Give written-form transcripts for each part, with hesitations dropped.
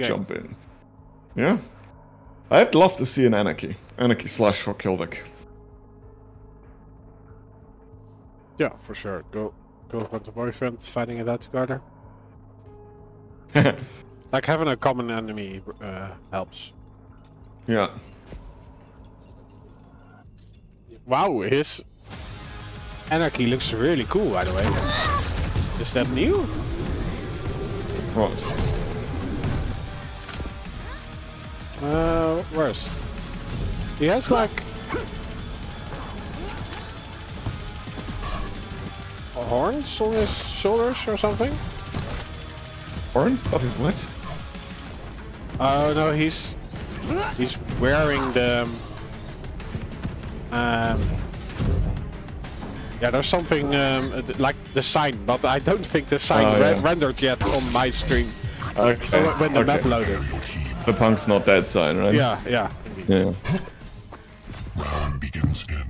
game. jump in. Yeah. I'd love to see an Anarchy. Anarchy slash for K'llvthRK. Yeah, for sure. Girlfriend and boyfriend fighting it out together. Like having a common enemy helps. Yeah. Wow, his Anarchy looks really cool, by the way. Is that new? What? Where's? He has like horns on his shoulders or something. Horns? What? Oh no, he's wearing the yeah, there's something like the sign, but I don't think the sign rendered yet on my screen. Okay. When the map loaded. The punk's not dead sign, right? Yeah, indeed. Yeah. Round begins in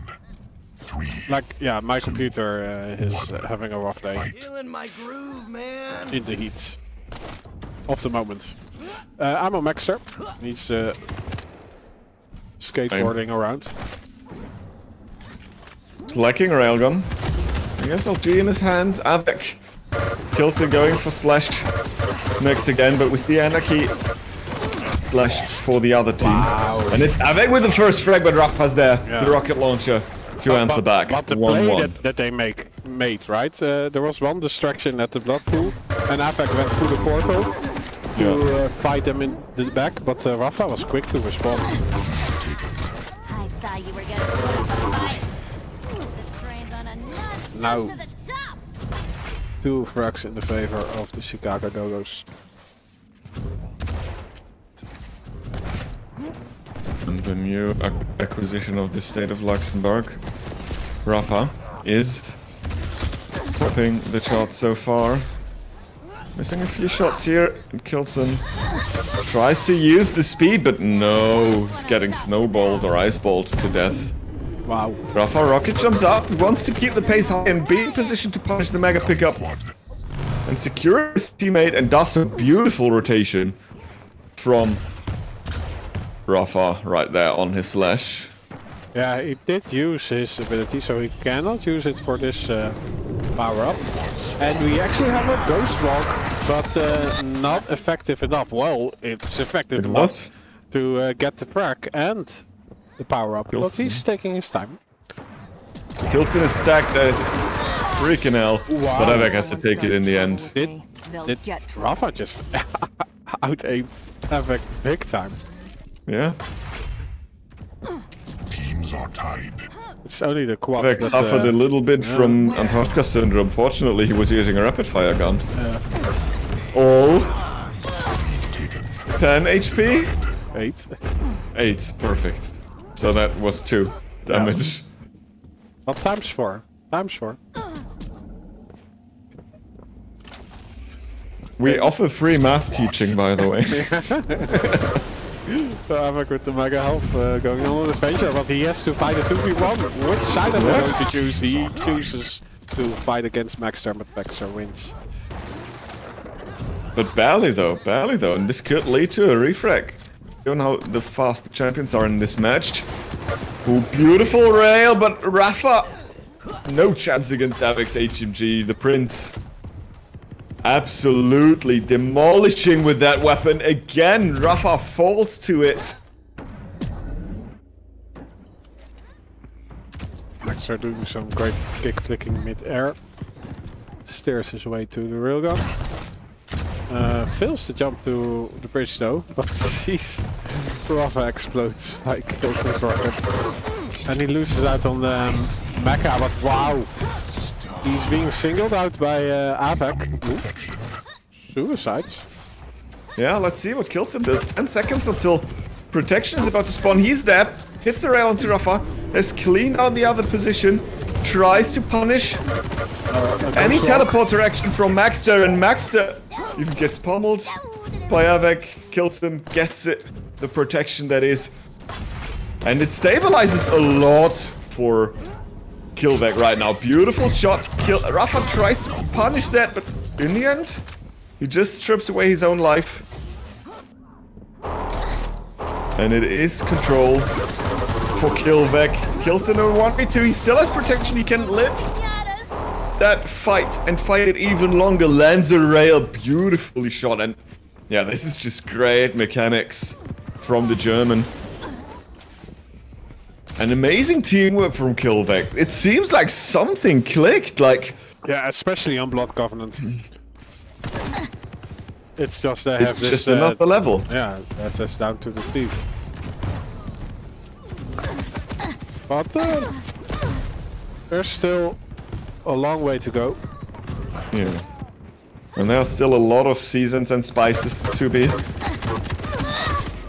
3. Like, yeah, my computer is having a rough day. Feeling my groove, man. In the heat of the moment. I'm on Maxter. He's skateboarding around. Slacking railgun. I guess LG in his hands. Avec. K'llvthRK going for slash next again, but with the Anarchy slash for the other team. Wow. And it's Avec with the first frag, but Rafa's there. Yeah. The rocket launcher to answer back. But the play that they made, right? There was one distraction at the blood pool, and Avec went through the portal to fight them in the back, but Rafa was quick to respond. I thought you were gonna fight. This train's on a nut Now, to the top. 2 frags in the favor of the Chicago Dogos. And the new acquisition of the state of Luxembourg. Rafa is topping the chart so far. Missing a few shots here, and K'llvthRK tries to use the speed, but no, he's getting snowballed or iceballed to death. Wow. Rafa rocket jumps up, wants to keep the pace high and be in position to punish the mega pickup and secure his teammate, and does a beautiful rotation from Rafa right there on his slash. Yeah, he did use his ability, so he cannot use it for this power-up. And we actually have a Ghost Walk, but not effective enough. Well, it's effective enough to get the frag and the power-up, but he's taking his time. K'llvthRK is stacked as freaking hell, but Avec has to take it in the end. Did Rafa just out-aimed Avec big time? Yeah. Teams are tied. It's only the quad Avec that suffered a little bit from Antarctica syndrome. Fortunately, he was using a rapid fire gun. Oh. 10 HP? 8. 8, perfect. So that was 2 damage. Well, times 4. Times 4. We offer free math teaching, by the way. So Avec with the mega health going on an adventure, but he has to fight a 2v1. Which side am I going to choose? He chooses to fight against Maxter, but Maxter wins. But barely though, and this could lead to a refrag. You know how the fast the champions are in this match. Ooh, beautiful rail, but Rafa, no chance against Avic's HMG, the Prince. Absolutely demolishing with that weapon. Again, Rafa falls to it. Maxter doing some great kick flicking mid-air. Steers his way to the railgun. Fails to jump to the bridge though, but sees Rafa explodes by K'llvthRK's rocket. And he loses out on the mecha, but wow! He's being singled out by Avec. Suicides. Yeah, let's see what K'llvthRK does. 10 seconds until protection is about to spawn. He's dead. Hits a rail onto Rafa. Has cleaned out the other position. Tries to punish any teleporter action from Maxter, and Maxter even gets pummeled by Avec. K'llvthRK gets it. The protection that is. And it stabilizes a lot for K'llvthRK right now. Beautiful shot. Rafa tries to punish that, but in the end, he just strips away his own life. And it is control for K'llvthRK. Kilson on 1v2. He still has protection. He can live that fight and fight it even longer. Lands a rail. Beautifully shot. And yeah, this is just great mechanics from the German. An amazing teamwork from K'llvthRK. It seems like something clicked. Like, yeah, especially on Blood Covenant. It's just they have it's this. Just another level. Yeah, that's just down to the teeth. But there's still a long way to go. Yeah. And there are still a lot of seasons and spices to be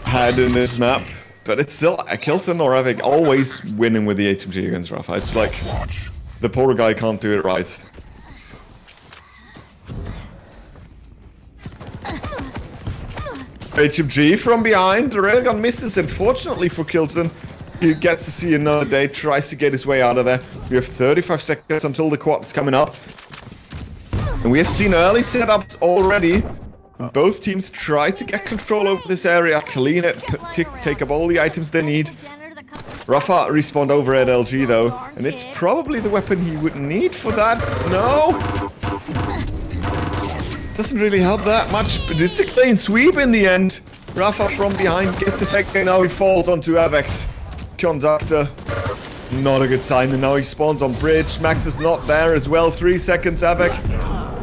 had in this map. But it's still Kilson or Avik always winning with the HMG against Rafa. It's like the poor guy can't do it right. HMG from behind. The railgun misses, unfortunately for Kilson. He gets to see another day, tries to get his way out of there. We have 35 seconds until the quad is coming up. And we have seen early setups already. Both teams try to get control over this area, clean it, take up all the items they need. Rafa respawned over at LG though, and it's probably the weapon he would need for that. No! Doesn't really help that much, but it's a clean sweep in the end. Rafa from behind gets effect, and now he falls onto Avek's conductor. Not a good sign, and now he spawns on bridge. Max is not there as well. 3 seconds, Avek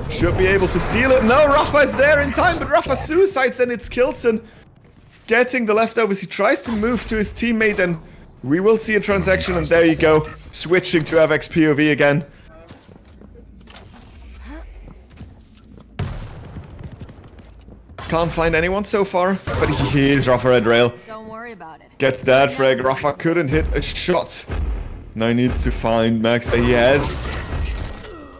should be able to steal it. No, Rafa is there in time, but Rafa suicides, and it's Kilson getting the leftovers. He tries to move to his teammate, and we will see a transaction, and there you go. Switching to Avek's POV again. Can't find anyone so far, but he is Rafa red rail. Don't worry about it. Gets that frag. Rafa couldn't hit a shot. Now he needs to find Max. He has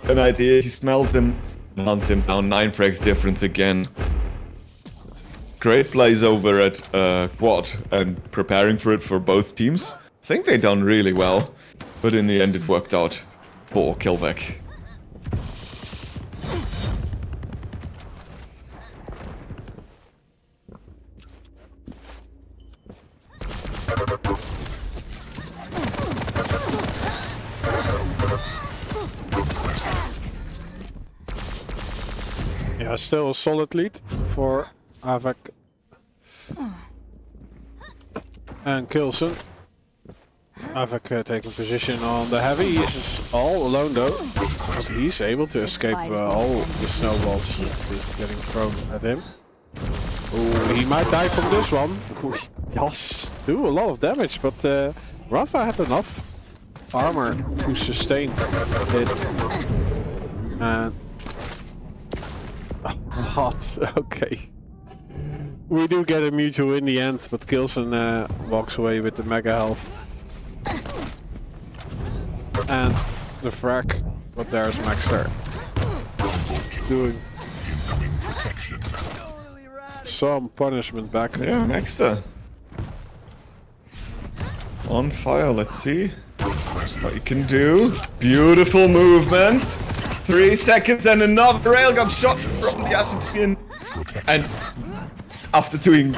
an idea. He smells him. Hunts him down. 9 frags difference again. Great plays over at quad and preparing for it for both teams. I think they done really well, but in the end it worked out for K'llvthRK. Yeah, still a solid lead for Avek and Kilson. Avek taking position on the heavy. He's all alone though, but he's able to escape all the snowballs that is getting thrown at him. Ooh, he might die from this one. Ooh, he does do a lot of damage, but Rafa had enough armor to sustain it. And hot, okay. We do get a mutual in the end, but Kilson walks away with the mega health. And the frag, but there's Maxter doing some punishment back. Yeah, Maxter on fire. Let's see what you can do. Beautiful movement. 3 seconds and another railgun shot from the Argentinian. And after doing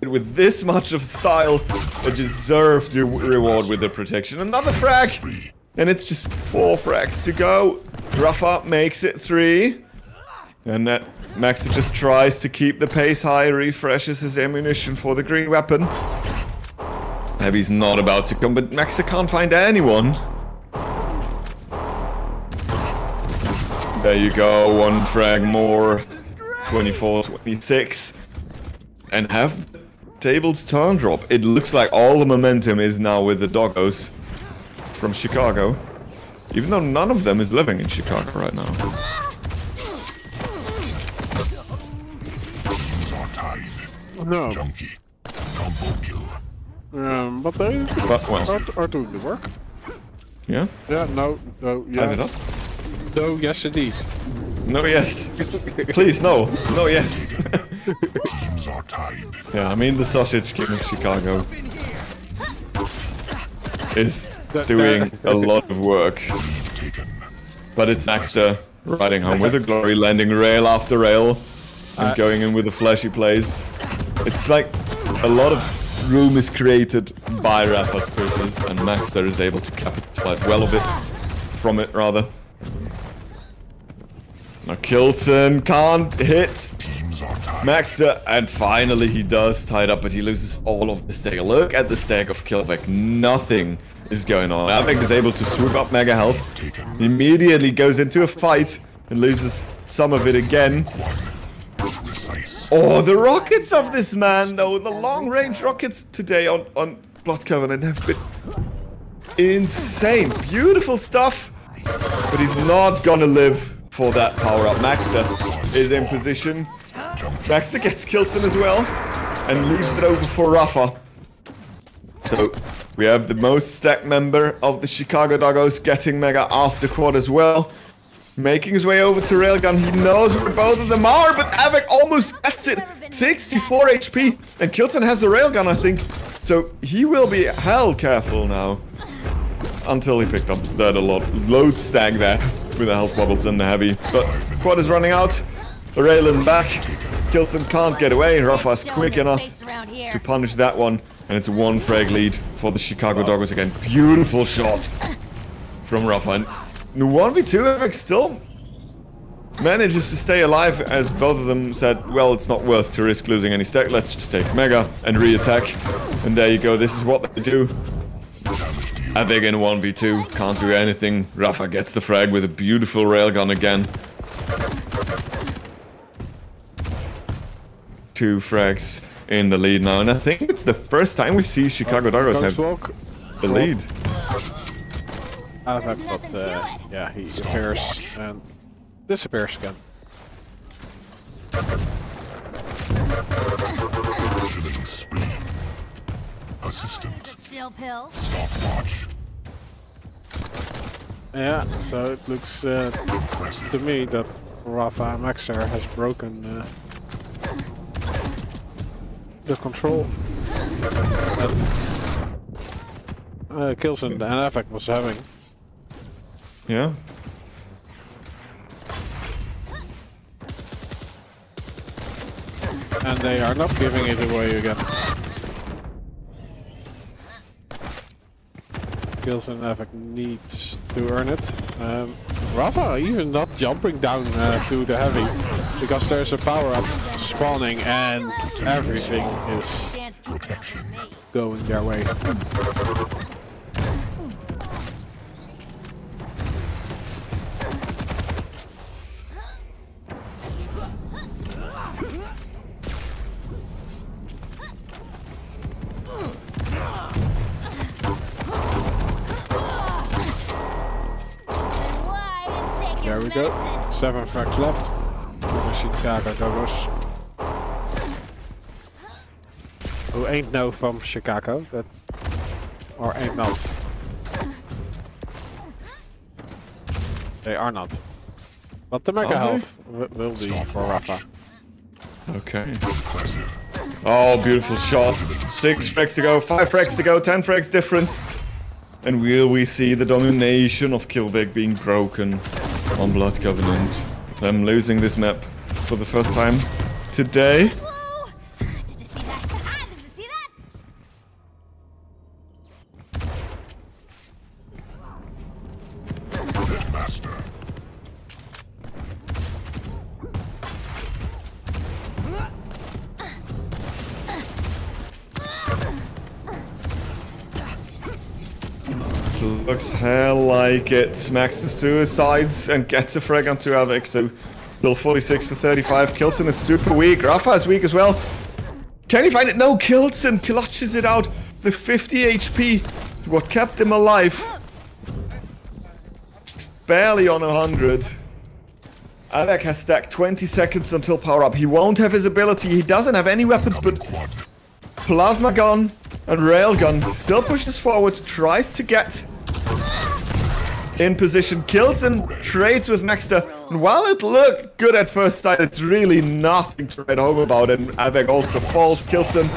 it with this much of style, a deserved reward with the protection. Another frag! And it's just 4 frags to go. Rafa makes it 3. And Max just tries to keep the pace high, refreshes his ammunition for the green weapon. Heavy's not about to come, but Max can't find anyone. There you go, 1 frag more. 24-26. And have tables turn drop. It looks like all the momentum is now with the Dogos from Chicago. Even though none of them is living in Chicago right now. No. But they are doing the work. Yeah? Yeah, no, yeah. Tied it up? No, yes indeed. No, yes. Please, no. No, yes. Teams are tied. Yeah, I mean the Sausage King of Chicago is doing a lot of work. But it's Maxter riding home with a glory, landing rail after rail, and going in with the flashy plays. It's like a lot of room is created by Rafa's pushes, and Maxter is able to capitalize well from it, rather. Now Kilson can't hit Maxter, and finally he does, tied up, but he loses all of the stack. Look at the stack of K'llvthRK. Nothing is going on. Avek is able to swoop up mega health. He immediately goes into a fight and loses some of it again. Oh, the rockets of this man, though. The long-range rockets today on Blood Covenant have been insane. Beautiful stuff. But he's not gonna live for that power-up. Maxter is in position. Maxter gets Kilson as well. And leaves it over for Rafa. So, we have the most stacked member of the Chicago Dogos getting Mega after quad as well. Making his way over to Railgun. He knows where both of them are, but Avek almost gets it. 64 HP. And Kilson has a Railgun, I think. So he will be hell careful now. Until he picked up that load stack there with the health bubbles and the heavy. But quad is running out. Raylan back. Kilson can't get away. Rafa's quick enough to punish that one. And it's a 1 frag lead for the Chicago Dogos again. Beautiful shot from Rafa. And 1v2, Avek still manages to stay alive, as both of them said, well, it's not worth to risk losing any stack. Let's just take Mega and re-attack. And there you go. This is what they do. Avek in 1v2. Can't do anything. Rafa gets the frag with a beautiful railgun again. 2 frags in the lead now. And I think it's the first time we see Chicago Dogos have the lead. Avek, but yeah, he appears and disappears again. Assistant. Chill pill. Stopwatch. Yeah, so it looks to me that Rafa and Maxter has broken the control that Kilson and Avek was having. Yeah. And they are not giving it away again. Kilson and Avek needs to earn it. Rafa even not jumping down to the heavy, because there's a power-up spawning and everything is going their way. There we go. 7 frags left for the Chicago Dogos. Who ain't no from Chicago, that or ain't not. They are not. But the mega health will be for Rafa. Okay. Oh, beautiful shot. 6 frags to go, 5 frags to go, 10 frags difference. And will we see the domination of K'llvthRK being broken on Blood Covenant? Them losing this map for the first time today. Whoa! Did you see that? Did you see that? Master. Looks hell like it. Maxes suicides and gets a frag onto Avek, so still 46 to 35. Kilson is super weak. Rafa is weak as well. Can he find it? No, Kilson clutches it out. The 50 HP, what kept him alive. It's barely on 100. Avek has stacked 20 seconds until power up. He won't have his ability. He doesn't have any weapons, but plasma gun and railgun still pushes forward, tries to get in position, kills and trades with Maxter. And while it looked good at first sight, it's really nothing to write home about. And Avek also falls. Kilson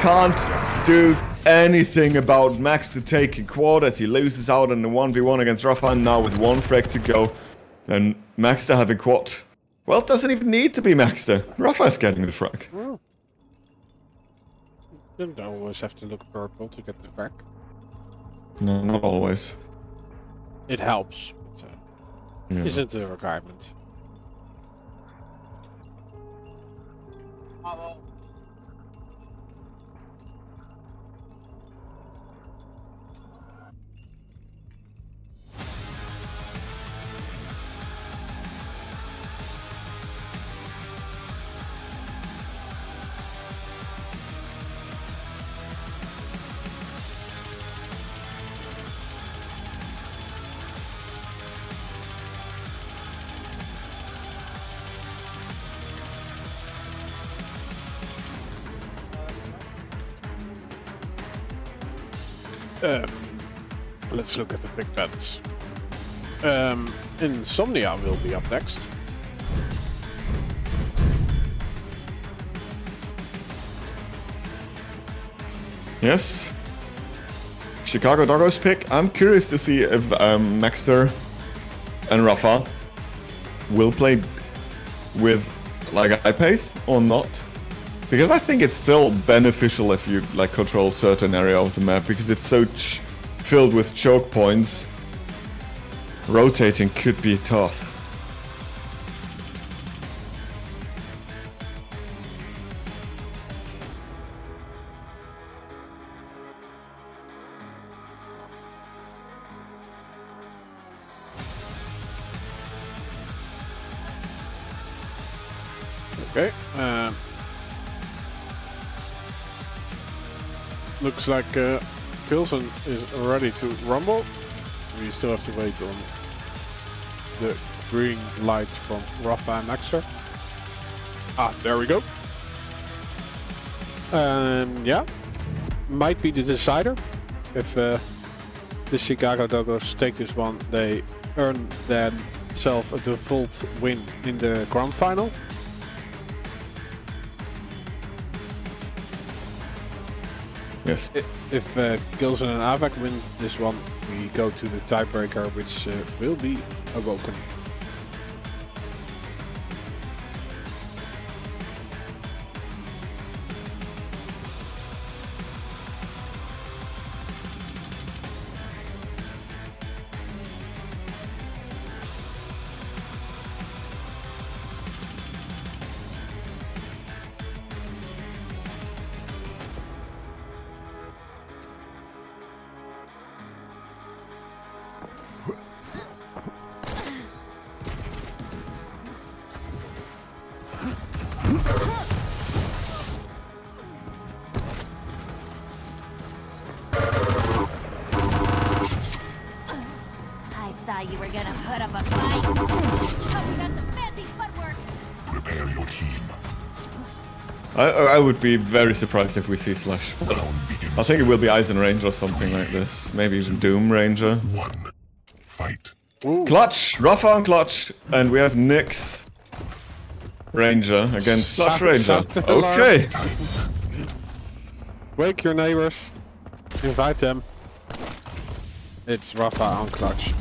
can't do anything about Maxter taking quad as he loses out in the 1v1 against Rafa. And now with 1 frag to go, and Maxter having quad. Well, it doesn't even need to be Maxter. Rafa is getting the frag. You don't always have to look purple to get the frac. No, not always. It helps, but Yeah. isn't a requirement. Let's look at the big bets. Insomnia will be up next. Yes. Chicago Dogos pick. I'm curious to see if Maxter and Rafa will play with like a high pace or not. Because I think it's still beneficial if you like control certain area of the map, because it's so filled with choke points. Rotating could be tough. Okay. Looks like Kilson is ready to rumble. We still have to wait on the green light from Rafa and Maxter. Ah, there we go. Yeah, might be the decider. If the Chicago Dogos take this one, they earn themselves a default win in the grand final. Yes. If Gilson and Avak win this one, we go to the tiebreaker, which will be Awoken. You were gonna put up a fight. Oh, we got some fancy footwork. Prepare your team. I would be very surprised if we see Slash. I think it will be Eisen Ranger or something like this. Maybe even Doom Ranger. One. Fight. Ooh. Clutch! Rafa on Clutch! And we have Nyx Ranger against Clutch Ranger. Okay! Wake your neighbors. Invite them. It's Rafa on Clutch.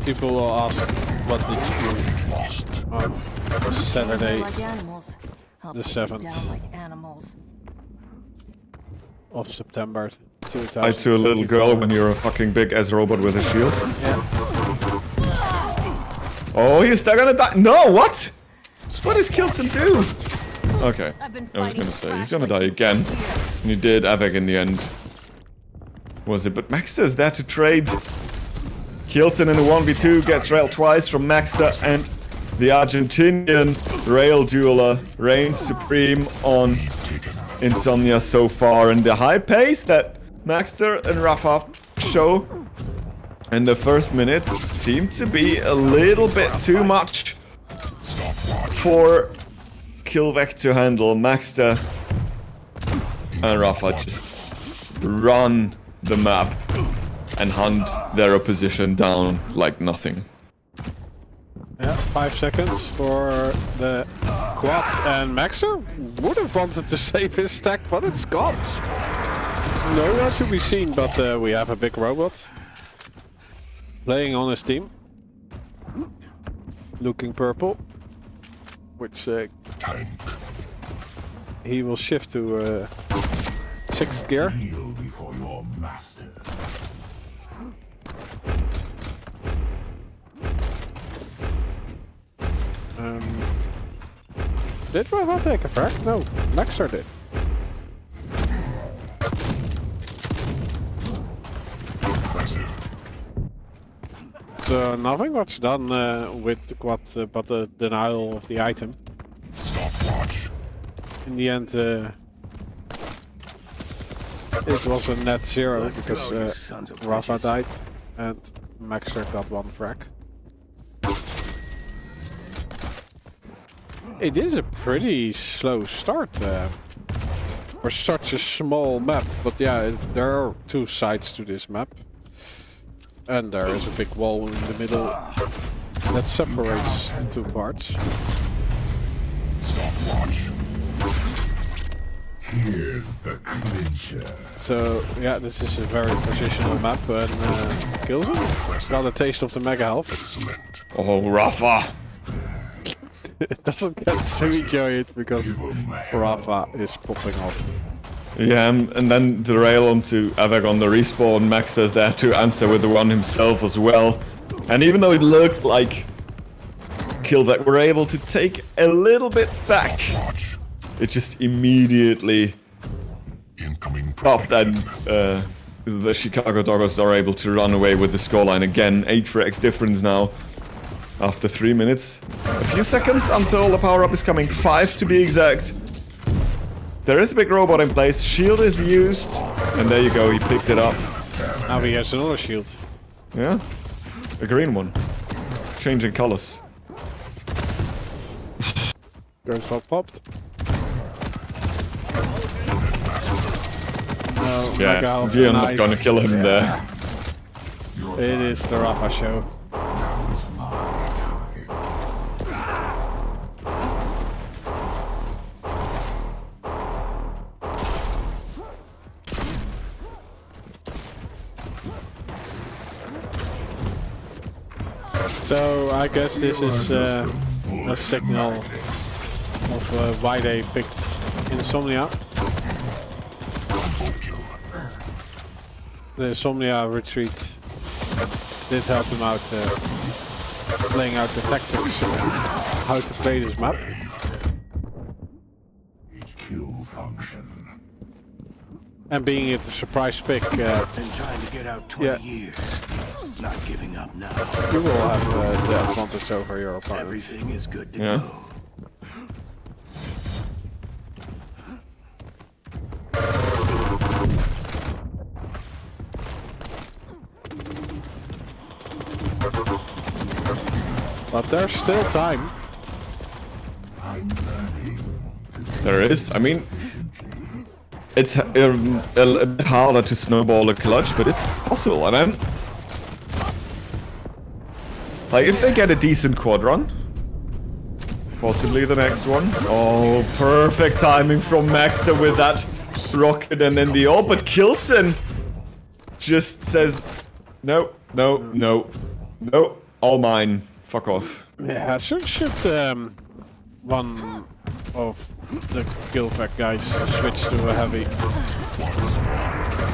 People will ask, what did you do on Saturday, the 7th of September 2000? I to a little girl when you're a fucking big ass robot with a shield. Yeah. Oh, he's still gonna die. No, what? What does Kilson do? Okay, I was gonna say, he's gonna die again. And he did Avek in the end. Was it? But Maxter is there to trade. Kilson in a 1v2 gets railed twice from Maxter, and the Argentinian rail dueler reigns supreme on Insomnia so far. And the high pace that Maxter and Rafa show in the first minutes seemed to be a little bit too much for kkillvek to handle. Maxter and Rafa just run the map and hunt their opposition down like nothing. Yeah, 5 seconds for the quad, and Maxter would have wanted to save his stack, but it's gone. It's nowhere to be seen, but we have a big robot playing on his team. Looking purple. which Tank. he will shift to 6th gear. Kneel before your master. Did Rafa take a frag? No, Maxer did. Impressive. So nothing much done with the quad, but the denial of the item. Stopwatch. In the end, it was a net 0 because Rafa died and Maxer got 1 frag. It is a pretty slow start for such a small map, but yeah, there are 2 sides to this map. And there is a big wall in the middle that separates the 2 parts. Stopwatch. Here's the clincher. So yeah, this is a very positional map, and K'llvthRK got a taste of the mega health. Excellent. Oh, Rafa. It doesn't get to enjoy it because Rafa is popping off. Yeah, and then the rail onto Avag on the respawn. Max is there to answer with the one himself as well. And even though it looked like K'llvthRK were able to take a little bit back, it just immediately Incoming popped, and protection. the Chicago Dogos are able to run away with the scoreline again. 8 frags difference now after 3 minutes. A few seconds until the power-up is coming, 5 to be exact. There is a big robot in place, shield is used, and there you go, he picked it up. Now he has another shield. Yeah, a green one. Changing colors. Ghost Walk popped. No, mega Yeah, health you're not tonight. gonna kill him there. It is the Rafa show. So I guess this is a signal of why they picked Insomnia. The Insomnia retreat did help them out playing out the tactics, how to play this map. Kill function. And being it a surprise pick, Been trying to get out 20 years. Not giving up now. you will have the advantage over your opponent. Everything is good to Yeah. go. But there's still time. There is, I mean, it's a bit harder to snowball a clutch, but it's possible, and then, like, if they get a decent quad run, possibly the next one. Oh, perfect timing from Maxter with that rocket and then the ult, but K'llvthRK just says, no, no, no, no, all mine, fuck off. Yeah, should one of the K'llvthRK guys switch to a heavy?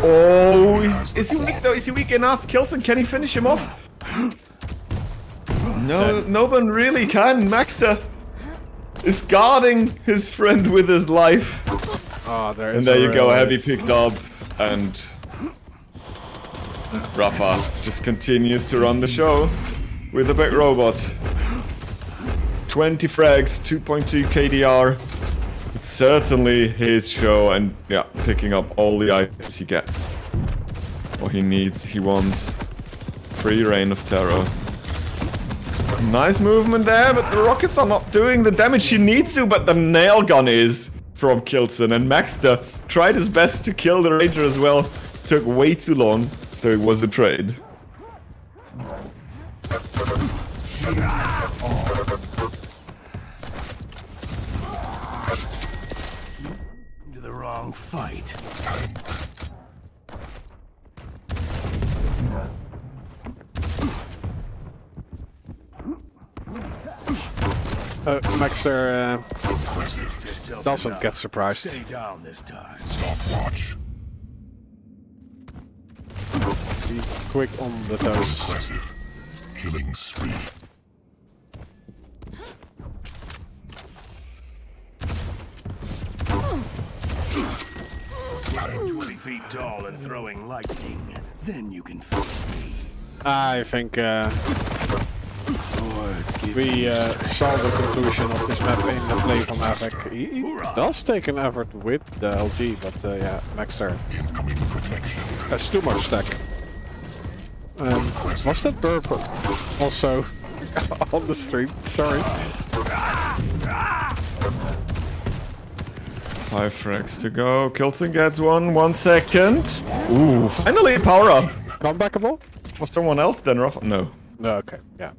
Oh, is he weak though? Is he weak enough? K'llvthRK, can he finish him off? No, no one really can. Maxter is guarding his friend with his life. Oh, there And is there a you go, rail heavy hit. picked up, and Rafa just continues to run the show with the big robot. 20 frags, 2.2 KDR. It's certainly his show, and yeah, picking up all the items he gets. What he needs, he wants. Free reign of terror. Nice movement there, but the rockets are not doing the damage he needs to, but the nail gun is from K'llvthRK, and Maxter tried his best to kill the Ranger as well. Took way too long, so it was a trade. Into the wrong fight. Maxter Impressive. doesn't get surprised. Stay down this time. Stopwatch. He's quick on the toes. Impressive. Killing spree. I'm 20 feet tall and throwing lightning. Then you can face me. I think we saw the conclusion of this map in the play from Havoc. He does take an effort with the LG, but yeah, Maxter Incoming protection. has too much stack. Was that burp also on the stream? Sorry. 5 frags to go. Kilton gets 1 second. Ooh, finally a power up. Comebackable? For someone else then, Rafa? No. No, okay, yeah.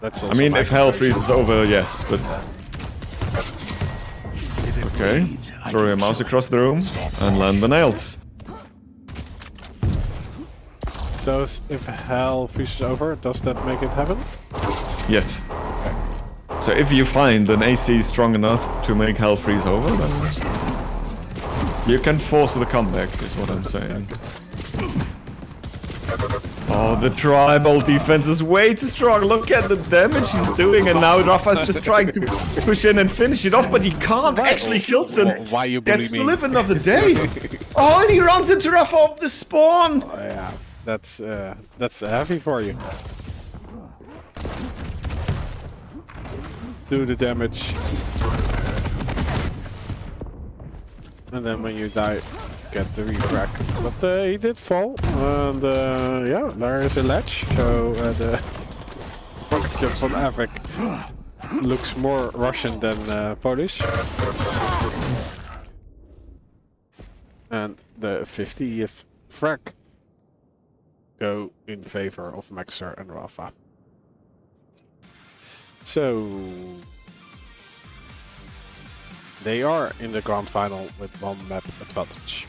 That's I mean, if hell freezes over, yes, but... Okay, throw your mouse across the room and land the nails. So if hell freezes over, does that make it happen? Yes. So if you find an AC strong enough to make hell freeze over, then you can force the comeback, is what I'm saying. Oh, the tribal defense is way too strong. Look at the damage he's doing, and now Rafa's just trying to push in and finish it off, but he can't actually kill him. Why you Gets bully to me? live another day. Oh, and he runs into Rafa off the spawn. Oh, yeah, that's heavy for you. Do the damage. And then when you die, get the refrac. But he did fall, and yeah, there is a ledge. So the rocket jump from Havoc looks more Russian than Polish. And the 50th frag go in favor of Maxer and Rafa. So they are in the grand final with 1 map advantage.